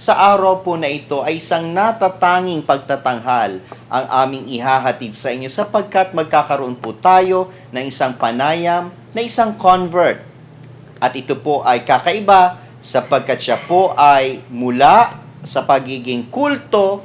Sa araw po na ito ay isang natatanging pagtatanghal ang aming ihahatid sa inyo sapagkat magkakaroon po tayo ng isang panayam na isang convert. At ito po ay kakaiba sapagkat siya po ay mula sa pagiging kulto,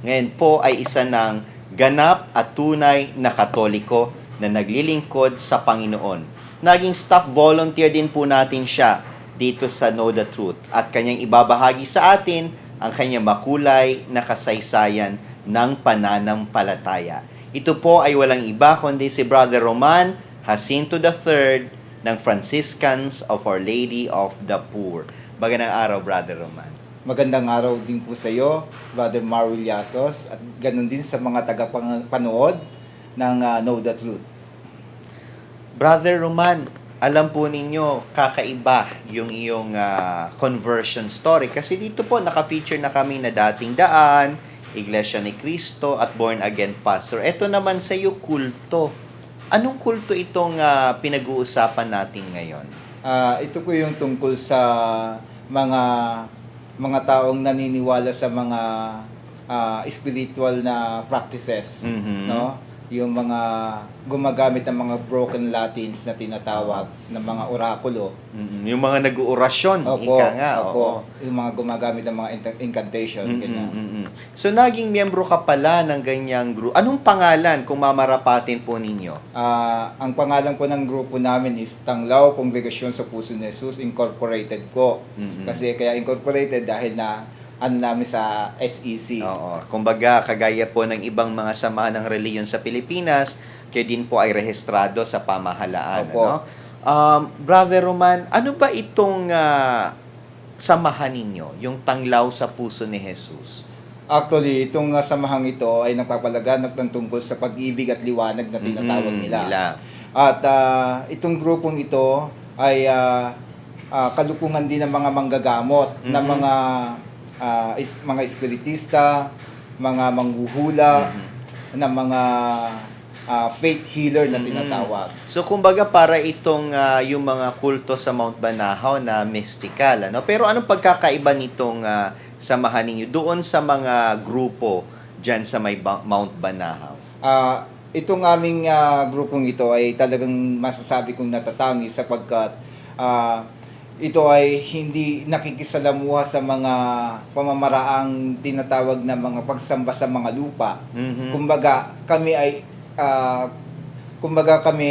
ngayon po ay isa ng ganap at tunay na Katoliko na naglilingkod sa Panginoon. Naging staff volunteer din po natin siya dito sa Know the Truth at kanyang ibabahagi sa atin ang kanyang makulay na kasaysayan ng pananampalataya. Ito po ay walang iba kundi si Brother Roman Jacinto III ng Franciscans of Our Lady of the Poor. Magandang araw, Brother Roman. Magandang araw din po sa iyo, Brother Marwil Yasos, at ganun din sa mga tagapanood ng Know the Truth. Brother Roman, alam po ninyo, kakaiba yung iyong conversion story. Kasi dito po, naka-feature na kami na Dating Daan, Iglesia ni Cristo, at Born Again Pastor. Ito naman sa iyo, kulto. Anong kulto itong pinag-uusapan natin ngayon? Ito po yung tungkol sa mga taong naniniwala sa mga spiritual na practices, no? Yung mga gumagamit ng mga broken Latins na tinatawag ng mga orakulo. Yung mga nag-uurasyon, ika nga. Opo. Yung mga gumagamit ng mga incantation. So, naging miyembro ka pala ng ganyang group. Anong pangalan kung mamarapatin po ninyo? Ang pangalan po ng grupo namin is Tanglaw Congregasyon sa Puso ni Jesus Incorporated po. Kasi kaya incorporated dahil na namin sa SEC. Oo. Kumbaga, kagaya po ng ibang mga samahan ng reliyon sa Pilipinas, kayo din po ay rehistrado sa pamahalaan. Opo. Brother Roman, ano ba itong samahan ninyo, yung Tanglaw sa Puso ni Jesus? Actually, itong samahang ito ay nagpapalaganap ng tungkol sa pag-ibig at liwanag na tinatawag nila. At itong grupong ito ay kalukungan din ng mga manggagamot, na mga espiritista, mga manghuhula, na mga faith healer na tinatawag. So, kumbaga para itong yung mga kulto sa Mount Banahaw na mystical, ano? Pero anong pagkakaiba nitong samahan ninyo doon sa mga grupo dyan sa may Mount Banahaw? Itong aming grupong ito ay talagang masasabi kong natatangi sapagkat ito ay hindi nakikisalamuha sa mga pamamaraang tinatawag na mga pagsamba sa mga lupa. Kumbaga kami,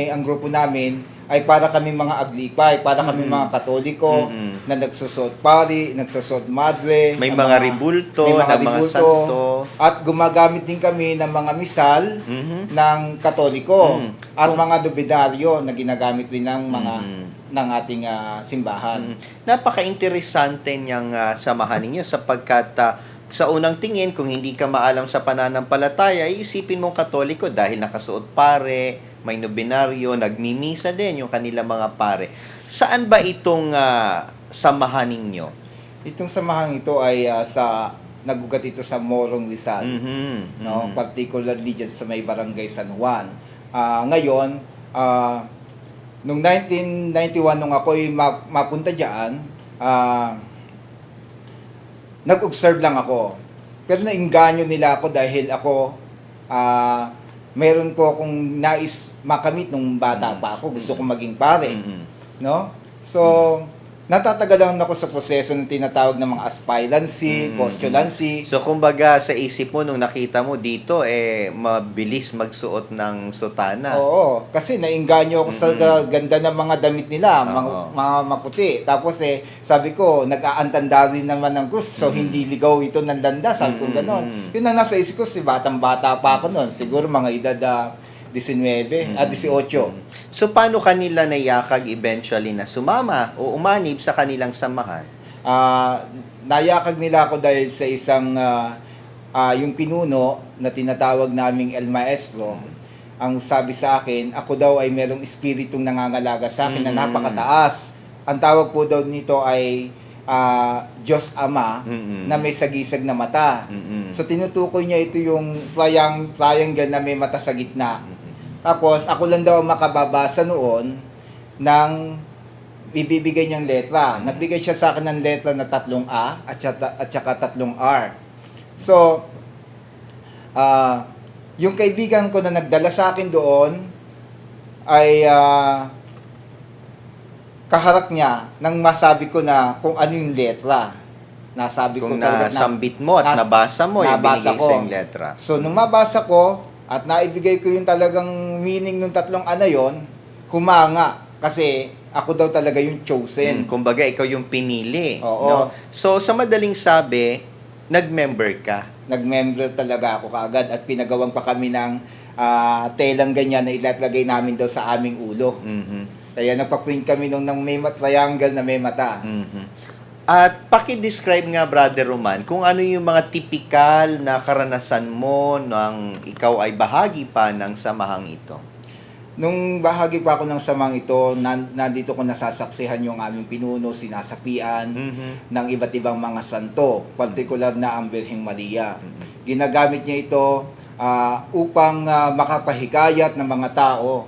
ang grupo namin ay para kami mga aglipay, para kami mga Katoliko na nagsusot pari, nagsusot madre, may mga ribulto, may mga mga santo, at gumagamit din kami ng mga misal ng Katoliko at mga nobenaryo na ginagamit din ng mga ng ating simbahan. Napaka-interesante niyang samahan ninyo sapagkat sa unang tingin, kung hindi ka maalam sa pananampalataya, iisipin mong Katoliko dahil nakasuot pare, may nobenaryo, nagmimisa din yung kanilang mga pare. Saan ba itong samahan ninyo? Itong samahan ito ay nagugat ito sa Morong Rizal, no? Particularly dyan sa may Barangay San Juan. Ngayon, noong 1991, nung ako'y mapunta dyan, nag-observe lang ako. Pero nainganyo nila ako dahil ako, meron ko akong nais makamit nung bata pa ako. Gusto kong maging pare. No? So, natatagalan ako sa proseso ng tinatawag ng mga aspirancy, postulancy. So, kumbaga, sa isip mo, nung nakita mo dito, mabilis magsuot ng sutana. Oo, kasi nainganyo ako sa ganda ng mga damit nila, mga maputi. Tapos sabi ko, nag-aantanda rin naman ng krus, so hindi ligaw ito ng danda, sabi ko gano'n. Yun ang nasa isip ko, batang-bata pa ako noon, siguro mga edad 18. So, paano kanila nayakag eventually na sumama o umanib sa kanilang samahan? Nayakag nila ako dahil sa isang, yung pinuno na tinatawag naming El Maestro, ang sabi sa akin, ako daw ay merong espiritong nangangalaga sa akin na napakataas. Ang tawag po daw nito ay Diyos Ama na may sagisag na mata. So, tinutukoy niya ito yung triangle na may mata sa gitna. Tapos, ako lang daw makababasa noon ng ibibigay niyang letra. Nagbigay siya sa akin ng letra na 3 A at saka 3 R. So, yung kaibigan ko na nagdala sa akin doon ay kaharap niya nang masabi ko na kung ano yung letra. Nasabi Kung ko talaga nasambit mo at nabasa mo yung nabasa binigay ko. sa yung letra. So, nung mabasa ko at naibigay ko yung talagang meaning ng 3 A na yon, humanga. Kasi ako daw talaga yung chosen. Kumbaga, ikaw yung pinili. Oo. No? So, sa madaling sabi, nag-member ka. Nag-member talaga ako kaagad at pinagawang pa kami ng telang ganyan na ilalagay namin daw sa aming ulo. Mhm. Kaya nagpa-print kami nung ng may triangle na may mata. Mhm. At paki-describe nga, Brother Roman, kung ano yung mga tipikal na karanasan mo nang ikaw ay bahagi pa ng samahang ito. Nung bahagi pa ako ng samang ito, nandito ko nasasaksihan yung aming pinuno, sinasapian ng iba't ibang mga santo, partikular na ang Birheng Maria. Ginagamit niya ito upang makapahikayat ng mga tao.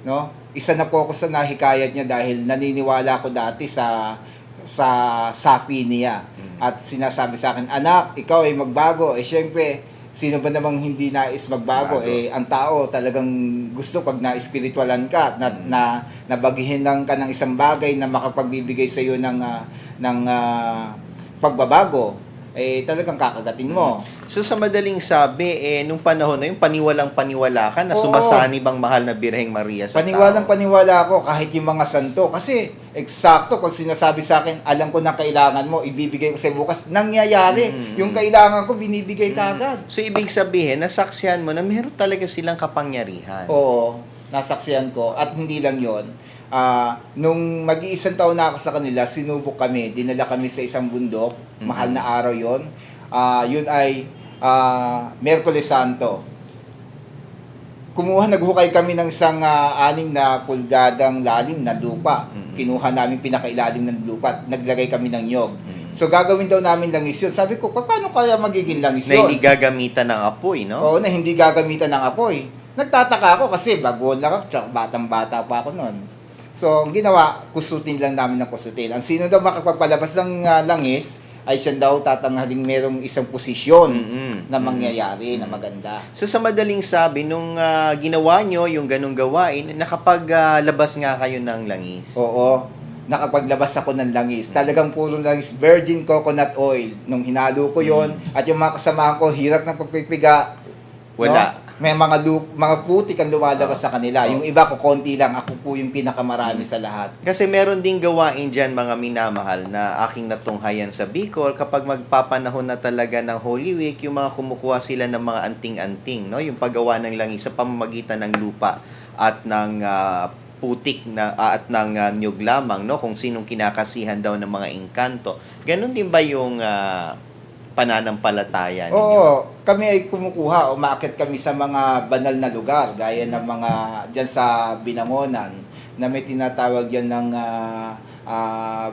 No? Isa na po ako sa nahikayat niya dahil naniniwala ko dati sa sapi niya. At sinasabi sa akin, anak, ikaw ay magbago. Siyempre, sino ba namang hindi nais magbago? Ang tao talagang gusto pag na-spiritualan ka, na nabagihin lang ka ng isang bagay na makapagbibigay sa iyo ng pagbabago, talagang kakagatin mo. So sa madaling sabi, nung panahon na yun, paniwalang-paniwala ka na sumasanib ang mahal na Birheng Maria sa Paniwalang-paniwala ako kahit yung mga santo. Kasi eksakto, pag sinasabi sa akin, alam ko na kailangan mo, ibibigay ko sa bukas, nangyayari. Yung kailangan ko, binibigay ka agad. So ibig sabihin, nasaksihan mo na meron talaga silang kapangyarihan. Oo, nasaksihan ko. At hindi lang yon. Nung mag-iisang taon na ako sa kanila, sinubok kami, dinala kami sa isang bundok, mahal na araw yon. Yun ay Miyerkules Santo. Naghukay kami ng isang 6 na pulgadang lalim na lupa. Kinuha namin pinakailalim ng lupa at naglagay kami ng nyog. So gagawin daw namin langis yun. Sabi ko, paano kaya magiging langis Na yun? hindi gagamitan ng apoy, no? Oo, na hindi gagamitan ng apoy. Nagtataka ako kasi baguhan lang ako, tsaka batang-bata pa ako noon. So, ang ginawa, kusutin lang namin ng kusutin. Ang sino daw makapagpalabas ng langis, ay siya daw tatanghaling merong isang posisyon na mangyayari na maganda. So sa madaling sabi, nung ginawa nyo yung ganong gawain, nakapaglabas nga kayo ng langis. Oo, nakapaglabas ako ng langis. Talagang puro langis, virgin coconut oil. Nung hinalo ko yon at yung mga kasamahan ko, hirap ng pagpipiga. Wala. No? May mga putik ang lumalabas sa kanila. Yung iba ko, konti lang. Ako po yung pinakamarami sa lahat. Kasi meron ding gawain dyan, mga minamahal, na aking natunghayan sa Bicol. Kapag magpapanahon na talaga ng Holy Week, yung mga kumukuha sila ng mga anting-anting, no? Yung paggawa ng langis sa pamamagitan ng lupa at ng putik na at ng niyog lamang, no? Kung sinong kinakasihan daw ng mga engkanto. Ganon din ba yung pananampalataya ninyo? Oo, kami ay kumukuha, umaakit kami sa mga banal na lugar, gaya ng mga dyan sa Binangonan, na may tinatawag yan ng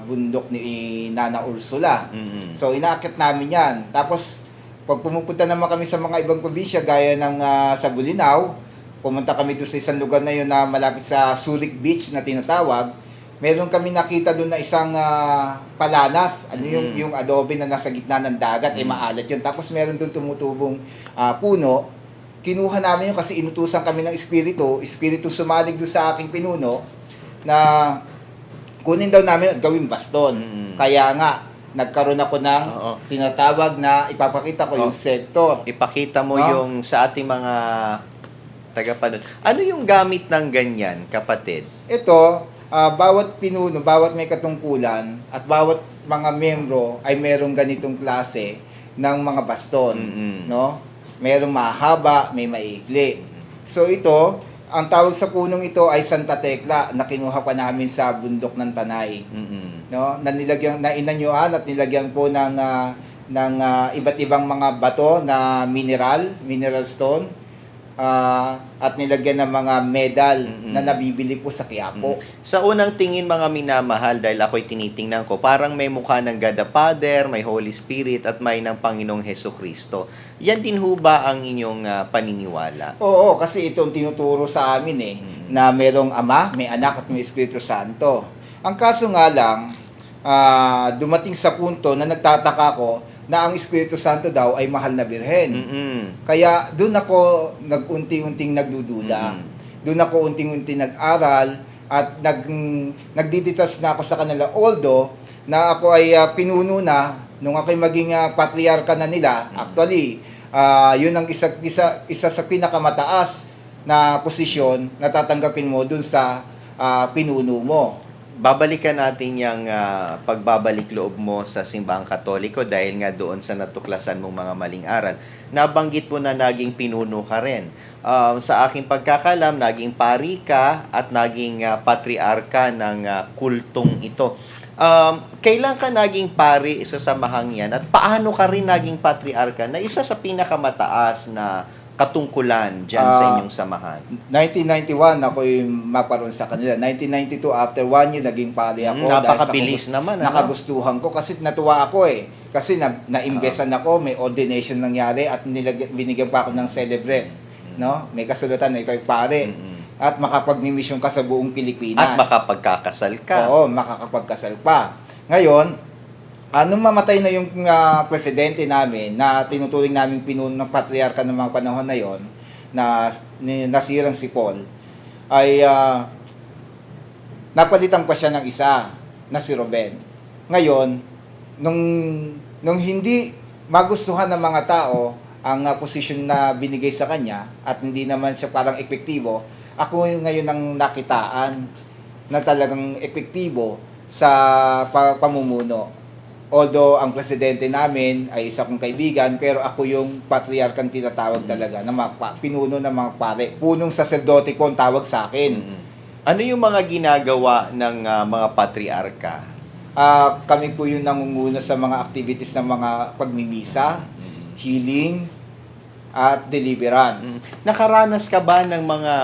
bundok ni Nana Ursula. So, inaakit namin yan. Tapos, pag pumupunta naman kami sa mga ibang probinsya, gaya ng sa Bulinaw, pumunta kami doon sa isang lugar na yun na malapit sa Surik Beach na tinatawag, meron kami nakita doon na isang palanas, yung adobe na nasa gitna ng dagat, maalat yun. Tapos meron doon tumutubong puno. Kinuha namin yun kasi inutusan kami ng espiritu sumalig doon sa aking pinuno na kunin daw namin at gawing baston. Kaya nga, nagkaroon ako ng tinatawag na ipapakita ko yung sector. Ipakita mo yung sa ating mga tagapanood. Ano yung gamit ng ganyan, kapatid? Ito, bawat pinuno, bawat may katungkulan at bawat mga membro ay merong ganitong klase ng mga baston, no? Merong mahaba, may maikli. So ito, ang tawag sa punong ito ay Santa Tecla na kinuha pa namin sa bundok ng Tanay. No? Na nilagyan na inanyuan at nilagyan po ng iba't ibang mga bato na mineral stone. At nilagyan ng mga medal na nabibili po sa Quiapo. Sa unang tingin, mga minamahal, dahil ako'y tinitingnan ko, parang may mukha ng God the Father, may Holy Spirit, at may ng Panginoong Heso Kristo. Yan din ho ba ang inyong paniniwala? Oo, kasi itong tinuturo sa amin na merong Ama, may Anak, at may Espiritu Santo. Ang kaso nga lang, dumating sa punto na nagtataka ko na ang Espiritu Santo daw ay mahal na birhen. Mm-mm. Kaya doon ako nag-unti-unting nagdududa. Mm-mm. Doon ako unti-unti nag-aral at nagdidetach na ako sa kanila. Although, na ako ay pinuno na, nung ako'y maging patriarka na nila, actually, yun ang isa sa pinakamataas na posisyon na tatanggapin mo doon sa pinuno mo. Babalikan natin yung pagbabalik loob mo sa simbahang Katoliko dahil nga doon sa natuklasan mong mga maling aral. Nabanggit mo na naging pinuno ka rin. Sa aking pagkakalam, naging pari ka at naging patriarka ng kultong ito. Kailan ka naging pari sa samahang yan at paano ka rin naging patriarka na isa sa pinakamataas na katungkulan dyan sa inyong samahan? 1991 ako yung maparoon sa kanila. 1992, after 1 year, naging pari ako. Napakabilis naman. Nakagustuhan ko kasi natuwa ako eh. Kasi na-investan ako, may ordination nangyari at binigyan pa ako ng celebrate. No? May kasulatan na ikaw pare. At makapag-mission ka sa buong Pilipinas. At makapagkakasal ka. Oo, makakapagkasal pa. Ngayon, nung mamatay na yung presidente namin na tinuturing namin pinuno ng patriarka ng mga panahon na yon, na nasirang si Paul, ay napalitan pa siya ng isa na si Ruben. Ngayon, nung hindi magustuhan ng mga tao ang posisyon na binigay sa kanya at hindi naman siya parang epektibo, ako ngayon ang nakitaan na talagang epektibo sa pamumuno. Although ang presidente namin ay isa kong kaibigan, pero ako yung patriarkang tinatawag talaga, na pinuno ng mga pare. Punong saserdote ko ang tawag sa akin. Ano yung mga ginagawa ng mga patriarka? Kami po yung nangunguna sa mga activities ng mga pagmimisa, healing, at deliverance. Nakaranas ka ba ng mga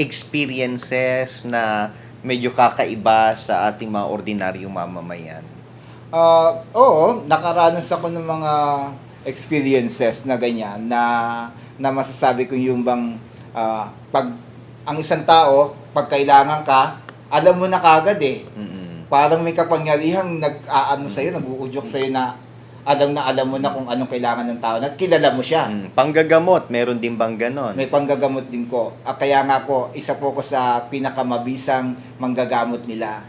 experiences na medyo kakaiba sa ating mga ordinaryong mamamayan? Oo, nakaranas ako ng mga experiences na ganyan na masasabi ko yung bang pag ang isang tao, pag kailangan ka, alam mo na kagad eh. Parang may kapangyarihang nag-aano sa'yo, nag-uudyok sa'yo na alam mo na kung anong kailangan ng tao at kilala mo siya. Panggagamot, meron din bang ganon? May panggagamot din ko. Kaya nga po, isa po ko sa pinakamabisang manggagamot nila.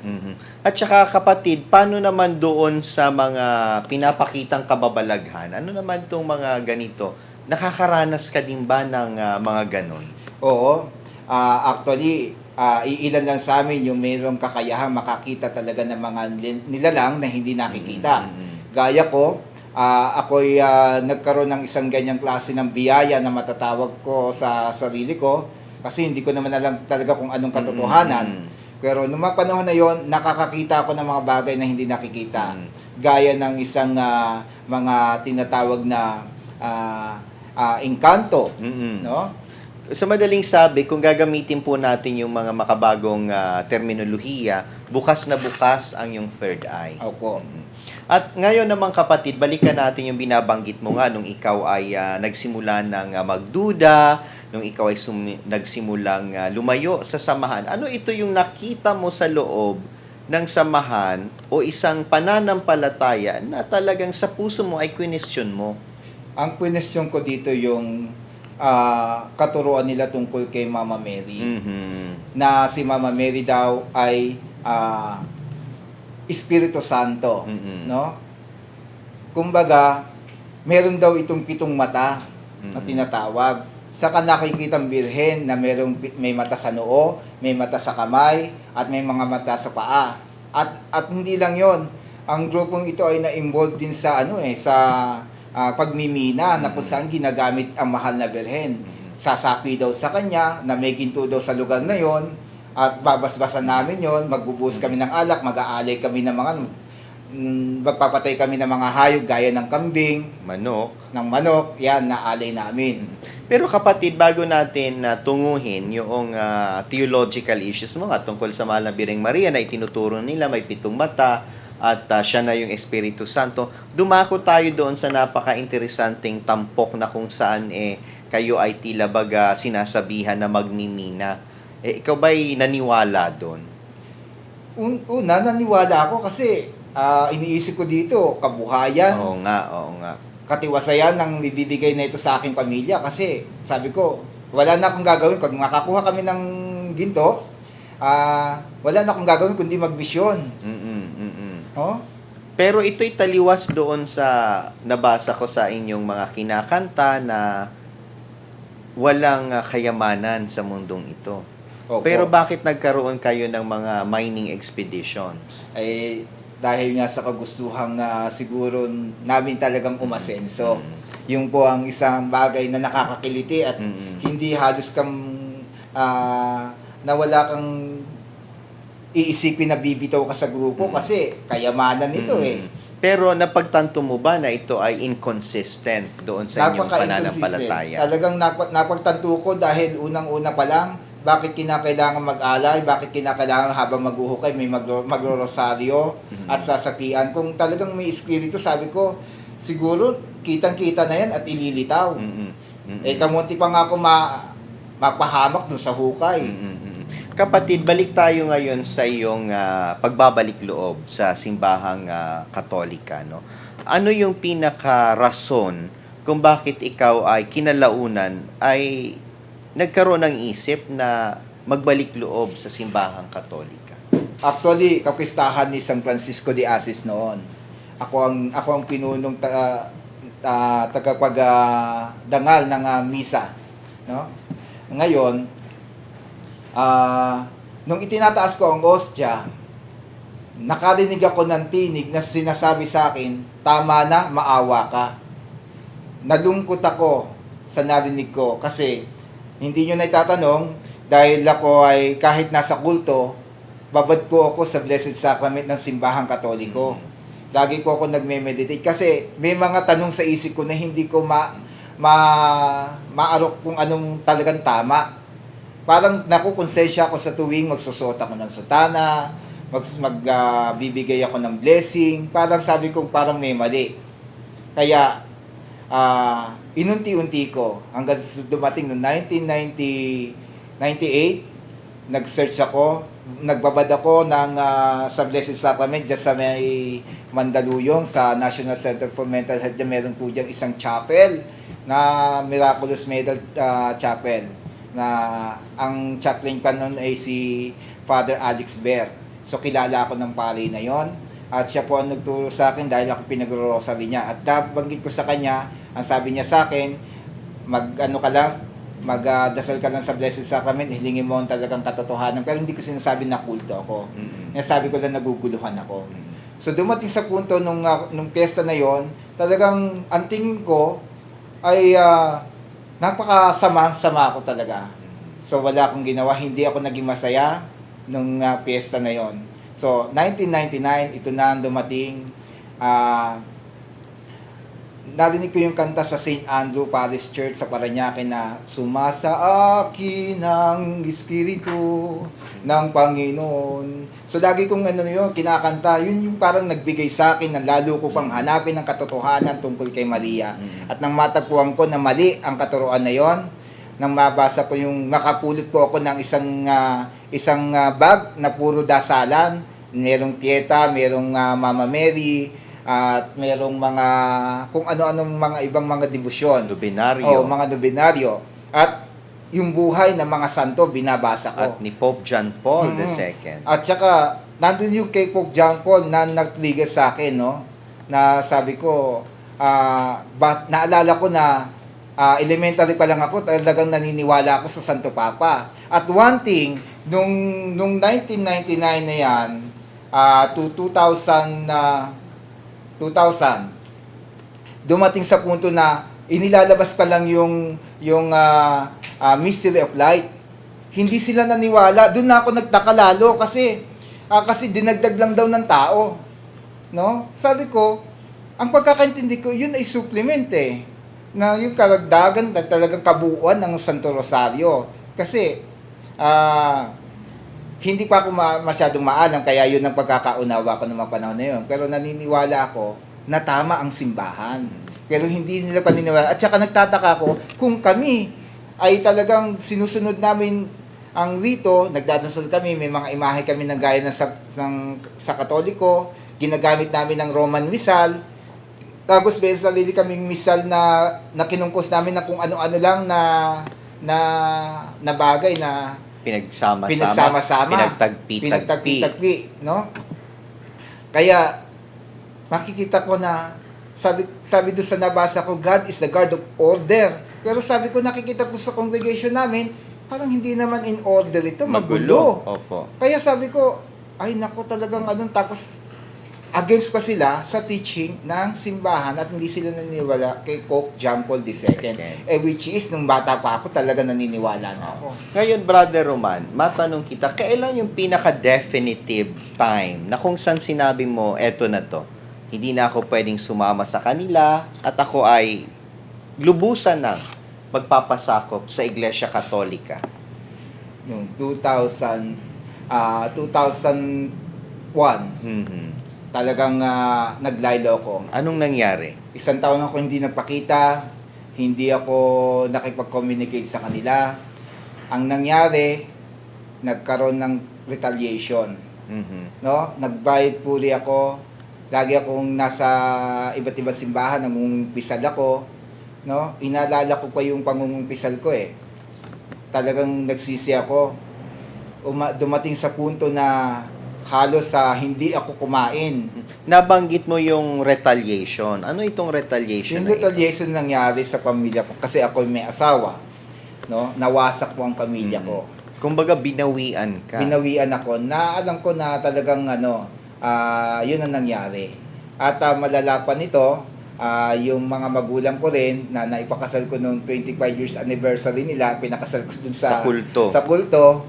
At saka kapatid, paano naman doon sa mga pinapakitang kababalaghan? Ano naman itong mga ganito? Nakakaranas ka din ba ng mga ganon? Oo. Actually, iilan lang sa amin yung mayroong kakayahang makakita talaga ng mga nilalang na hindi nakikita. Gaya ko, ako'y nagkaroon ng isang ganyang klase ng biyaya na matatawag ko sa sarili ko kasi hindi ko naman alam talaga kung anong katotohanan. Pero nung mga panahon na yon, nakakakita ako ng mga bagay na hindi nakikita. Gaya ng isang mga tinatawag na engkanto. No? Sa madaling sabi, kung gagamitin po natin yung mga makabagong terminolohiya, bukas na bukas ang yung third eye. Opo. At ngayon naman kapatid, balikan natin yung binabanggit mo nga nung ikaw ay nagsimula ng magduda, nung ikaw ay nagsimulang lumayo sa samahan. Ano ito yung nakita mo sa loob ng samahan o isang pananampalataya na talagang sa puso mo ay question mo? Ang question ko dito yung katuruan nila tungkol kay Mama Mary. Na si Mama Mary daw ay Espiritu Santo, no? Kumbaga, meron daw itong 7 mata na tinatawag. Saka nakikitang birhen na may mata sa noo, may mata sa kamay, at may mga mata sa paa. At hindi lang 'yon. Ang grupong ito ay na-involved din sa sa pagmimina na kung saan ginagamit ang mahal na birhen. Sasapi daw sa kanya na may ginto daw sa lugar na 'yon. At babasbasan namin yon, magbubuhos kami ng alak, mag-aalay kami ng mga, magpapatay kami ng mga hayop gaya ng kambing, manok, yan, naalay namin. Pero kapatid, bago natin tunguhin yung theological issues mo nga tungkol sa mahal na Birheng Maria na itinuturo nila may 7 mata at siya na yung Espiritu Santo, dumako tayo doon sa napaka-interesanting tampok na kung saan kayo ay tila baga sinasabihan na magmimina. Ikaw ba'y naniwala doon? Una, naniwala ako kasi iniisip ko dito, kabuhayan, Oo nga, oo nga. katiwasayan ng ibibigay na ito sa aking pamilya kasi sabi ko, wala na akong gagawin. Pag makakuha kami ng ginto, wala na akong gagawin kundi magmisyon. Oh? Pero ito'y taliwas doon sa nabasa ko sa inyong mga kinakanta na walang kayamanan sa mundong ito. Opo. Pero bakit nagkaroon kayo ng mga mining expeditions? Ay dahil nga sa kagustuhang siguro namin talagang umasenso. Yung po ang isang bagay na nakakakiliti at hindi halos kang na wala kang iisipin na bibitaw ka sa grupo kasi kayamanan ito eh. Pero napagtanto mo ba na ito ay inconsistent doon sa inyong pananampalataya? Talagang napagtanto ko dahil unang-una pa lang, bakit kinakailangan mag-alay, bakit kinakailangan habang mag-uhukay may magro-rosaryo at sasapian. Kung talagang may espiritu, sabi ko, siguro kitang-kita na yan at ililitaw. Kamunti pa nga ako mapahamak dun sa hukay. Kapatid, balik tayo ngayon sa iyong pagbabalik loob sa simbahang Katolika, no? Ano yung pinaka-rason kung bakit ikaw ay kinalaunan ay nagkaroon ng isip na magbalik loob sa simbahang Katolika? Actually, kapistahan ni San Francisco de Assis noon. Ako ang pinunong tagapagdangal ng misa, no? Ngayon, nung itinataas ko ang ostya, nakarinig ako ng tinig na sinasabi sa akin, tama na, maawa ka. Nalungkot ako sa narinig ko kasi hindi nyo na itatanong dahil ako ay kahit nasa kulto, babad po ako sa Blessed Sacrament ng Simbahang Katoliko. Lagi po ako nagme-meditate kasi may mga tanong sa isip ko na hindi ko maarok kung anong talagang tama. Parang nakukonsensya ako sa tuwing magsusot ako ng sutana, magbibigay ako ng blessing. Parang sabi ko parang may mali. Kaya inunti-unti ko hanggang dumating noong 1998, nag-search ako, nagbabad ako ng sa Blessed Sacrament dyan sa may Mandaluyong sa National Center for Mental Health. Meron po dyan isang chapel na Miraculous Medal Chapel na ang chaplain pa nun ay si Father Alex Bear. So kilala ako ng pari na yon at siya po ang nagturo sa akin dahil ako pinag-rosary niya. At nabanggit ko sa kanya, ang sabi niya sa akin, magdasal ka lang sa Blessed Sacrament, hilingin mo ang talagang katotohanan. Pero hindi ko sinasabi na kulto ako. Nasabi ko lang naguguluhan ako. So dumating sa punto nung piyesta na yon, talagang ang tingin ko ay napakasama ko talaga. So wala akong ginawa, hindi ako naging masaya nung piyesta na yon. So 1999, ito na ang dumating. Narinig ko yung kanta sa St. Andrew Parish Church sa Parañaque na sumasa akin ang Espiritu ng Panginoon. So lagi kong kinakanta, yun yung parang nagbigay sa akin na lalo ko pang hanapin ang katotohanan tungkol kay Maria. At nang matagpuan ko na mali ang katuruan na yon, nang mabasa ko yung makapulot ko ako ng isang bag na puro dasalan, merong Tieta, merong Mama Mary, at merong mga kung ano-anong mga ibang mga debosyon. Nobinaryo. Mga nobinaryo. At yung buhay ng mga santo, binabasa ko. At ni Pope John Paul II. At saka, nandun yung kay Pope John Paul na nag-trigger sa akin, no? Na sabi ko, naalala ko na elementary pa lang ako, talagang naniniwala ako sa Santo Papa. At one thing, nung 1999 na yan, to 2000, dumating sa punto na inilalabas pa lang yung Mystery of Light. Hindi sila naniwala. Doon na ako nagtaka lalo kasi dinagdag lang daw ng tao. No? Sabi ko, ang pagkakaintindi ko, yun ay supplement eh. Na yung karagdagan na talagang kabuuan ng Santo Rosario. Kasi, hindi pa ako masyadong maalam, kaya yun ang pagkakaunawa ko ng mga panahon na yun. Pero naniniwala ako na tama ang simbahan. Pero hindi nila paniniwala. At saka nagtataka ako kung kami ay talagang sinusunod namin ang rito, nagdadasal kami, may mga imahe kami ng gaya sa Katoliko, ginagamit namin ng Roman Misal, tapos may sarili kaming misal na kinungkos namin na kung ano-ano lang na bagay na Pinagsama-sama, pinagtagpi-tagpi, no? Kaya makikita ko na sabi doon sa nabasa ko, God is the God of order. Pero sabi ko, nakikita ko sa congregation namin, parang hindi naman in order ito, magulo. Opo. Kaya sabi ko, ay nako, talagang anong, tapos against pa sila sa teaching ng simbahan at hindi sila naniniwala kay Pope John Paul II. Which is, nung bata pa ako, talaga naniniwala na ako. Ngayon, Brother Roman, matanong kita, kailan yung pinaka-definitive time na kung saan sinabi mo, eto na to, hindi na ako pwedeng sumama sa kanila at ako ay lubusan ng magpapasakop sa Iglesia Katolika? Yung 2001, Mhm. talagang naglaylo ako. Anong nangyari? Isang taon ako hindi nagpakita, hindi ako nakipag-communicate sa kanila. Ang nangyari, nagkaroon ng retaliation. Mhm. No? Nagbayad puri ako. Lagi akong nasa iba't ibang simbahan, nangungumpisal ako. No? Inaalala ko pa yung pangungumpisal ko eh. Talagang nagsisi ako. Dumating sa punto na halos hindi ako kumain. Nabanggit mo yung retaliation. Ano itong retaliation? Yung retaliation nangyari sa pamilya ko kasi ako may asawa. No? Nawasak po ang pamilya ko. Kumbaga, binawian ka. Binawian ako na alam ko na talagang yun ang nangyari. At malala pa nito, yung mga magulang ko rin na naipakasal ko noong 25 years anniversary nila, pinakasal ko dun Sa kulto. Sa kulto,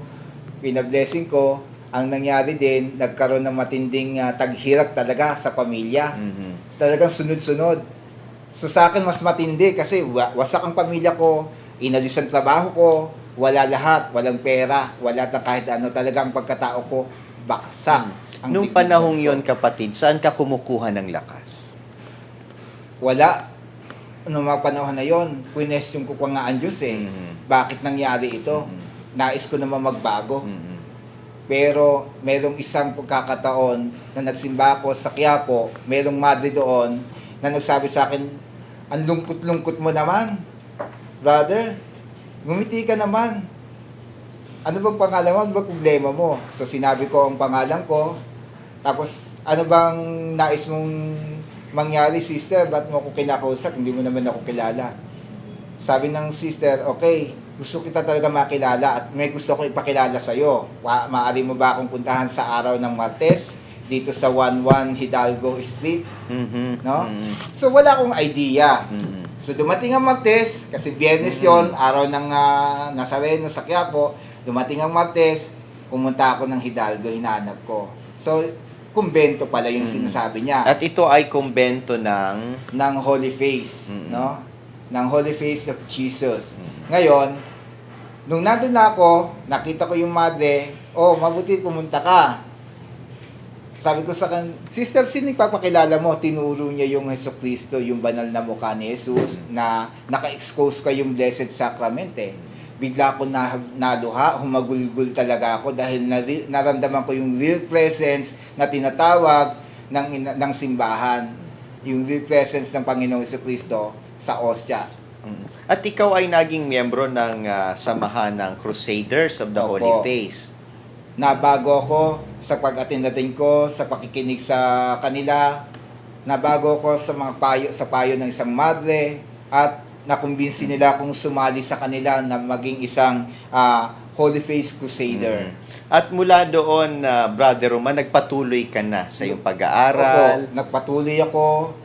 pinablessing ko. Ang nangyari din, nagkaroon ng matinding taghirap talaga sa pamilya. Mhm. Talagang sunod-sunod. So sa akin mas matindi kasi wasak ang pamilya ko, inalis ang trabaho ko, wala lahat, walang pera, wala kahit ano, talaga ang pagkatao ko baksak. Ang Nung dignidad panahong ko. yon, kapatid, saan ka kumukuha ng lakas? Wala. Noong mga panahon na yon, question ko pa nga ang Diyos eh. Mhm. Bakit nangyari ito? Mhm. Nais ko naman magbago. Mhm. Pero merong isang pagkakataon na nagsimba ako sa Quiapo, merong madre doon na nagsabi sa akin, ang lungkot-lungkot mo naman, brother, ngumiti ka naman. Ano bang pangalan mo? Ano bang problema mo? So sinabi ko ang pangalan ko, tapos ano bang nais mong mangyari, sister? Ba't mo ako kinakausap? Hindi mo naman ako kilala. Sabi ng sister, okay, gusto kita talaga makilala at may gusto ko ipakilala sa'yo. Maaari mo ba akong puntahan sa araw ng Martes dito sa 11 Hidalgo Street? Mhm. No? Mhm. So wala akong idea. Mhm. So dumating ang Martes, kasi Biyernes yon, araw ng Nazareno sa Quiapo. Dumating ang Martes, pumunta ako ng Hidalgo, hinanap ko. So, kumbento pala yung sinasabi niya. At ito ay kumbento ng... Ng Holy Face, Mm-mm. no? Ng Holy Face of Jesus. Mm-mm. Ngayon, nung nandun na ako, nakita ko yung madre, mabuti pumunta ka. Sabi ko sa sister, sino ipapakilala mo? Tinuro niya yung Jesucristo, yung banal na mukha ni Jesus, na naka-expose ka yung Blessed Sacrament eh. Bigla ko naluha, humagulgul talaga ako dahil naramdaman ko yung real presence na tinatawag ng simbahan. Yung real presence ng Panginoong Jesucristo sa ostia. At ikaw ay naging miyembro ng samahan ng Crusaders of the Opo. Holy Face. Nabago ako sa pag-attend ko, sa pakikinig sa kanila. Nabago ako sa payo ng isang madre at nakumbinsi nila akong sumali sa kanila na maging isang Holy Face Crusader. At mula doon, Brother Roman, nagpatuloy ka na sa iyong pag-aaral. Opo, nagpatuloy ako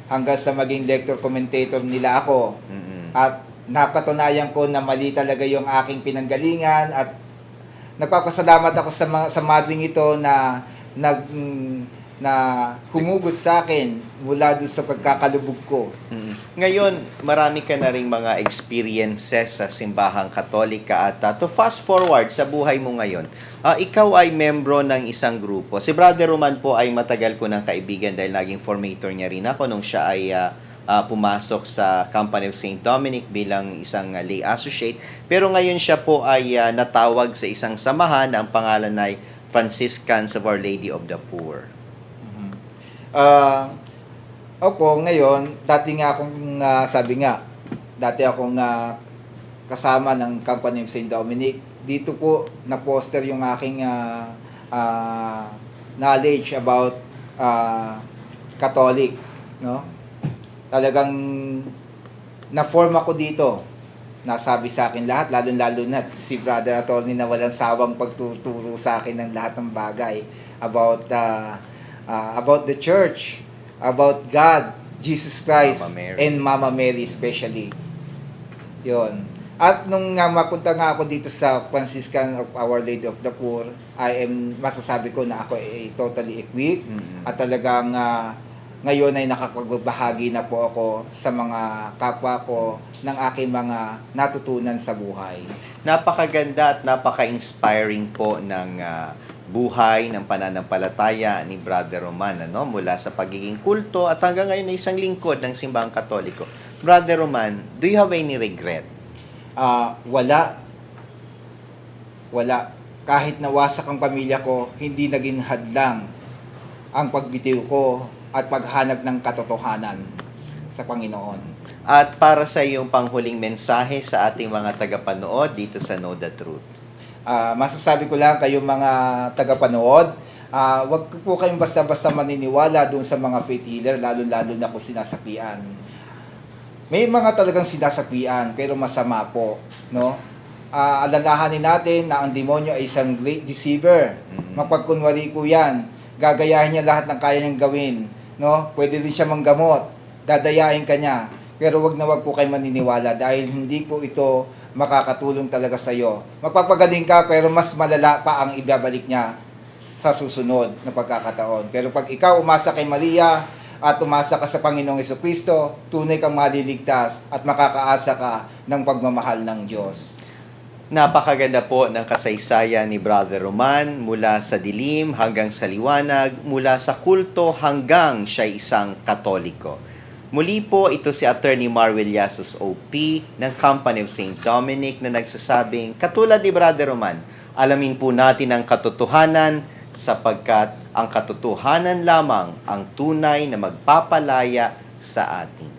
hanggang sa maging lector commentator nila ako. Mm-mm. At napatunayan ko na mali talaga yung aking pinanggalingan at nagpapasalamat ako sa madring ito na humugot sa akin mula doon sa pagkakalubog ko. Ngayon, marami ka na ring mga experiences sa simbahang Katolika at to fast forward sa buhay mo ngayon, ikaw ay membro ng isang grupo. Si Brother Roman po ay matagal ko ng kaibigan dahil naging formator niya rin ako nung siya ay pumasok sa Company of St. Dominic bilang isang lay associate. Pero ngayon siya po ay natawag sa isang samahan na ang pangalan ay Franciscans of Our Lady of the Poor. Opo, ngayon, dati nga akong, dati akong kasama ng Company of St. Dominic. Dito po na-poster yung aking knowledge about Catholic, no? Talagang na-form ako dito. Nasabi sa akin lahat, lalo-lalo na si Brother Atty. Na walang sawang pagtuturo sa akin ng lahat ng bagay about the church, about God, Jesus Christ, Mama Mary. and Mama Mary especially. Yon. At nung mapunta nga ako dito sa Franciscan of Our Lady of the Poor, masasabi ko na ako ay totally equipped at talagang ngayon ay nakapagbahagi na po ako sa mga kapwa ko ng aking mga natutunan sa buhay. Napakaganda at napaka-inspiring po ng buhay ng pananampalataya ni Brother Roman, mula sa pagiging kulto at hanggang ngayon ay isang lingkod ng simbahang Katoliko. Brother Roman, do you have any regret? Wala. Kahit nawasak ang pamilya ko, hindi naging hadlang ang pagbitiw ko at paghanap ng katotohanan sa Panginoon. At para sa iyong panghuling mensahe sa ating mga tagapanood dito sa Know the Truth. Masasabi ko lang kayong mga tagapanood, wag po kayong basta-basta maniniwala doon sa mga faith healer, lalo-lalo na kung sinasapian. May mga talagang sinasapian, pero masama po, no? Alalahanin natin na ang demonyo ay isang great deceiver. Mapagkunwari ko yan, gagayahin niya lahat ng kaya niyang gawin, no? Pwede din siya manggamot, dadayain ka niya, pero wag na wag po kayo maniniwala dahil hindi po ito makakatulong talaga sa iyo. Magpapagaling ka pero mas malala pa ang ibabalik niya sa susunod na pagkakataon. Pero pag ikaw umasa kay Maria at umasa ka sa Panginoong Jesucristo, tunay kang maliligtas at makakaasa ka ng pagmamahal ng Diyos. Napakaganda po ng kasaysayan ni Brother Roman mula sa dilim hanggang sa liwanag, mula sa kulto hanggang siya isang Katoliko. Muli po, ito si Attorney Mar Villasos OP ng Company of St. Dominic na nagsasabing, katulad ni Brother Roman, alamin po natin ang katotohanan sapagkat ang katotohanan lamang ang tunay na magpapalaya sa atin.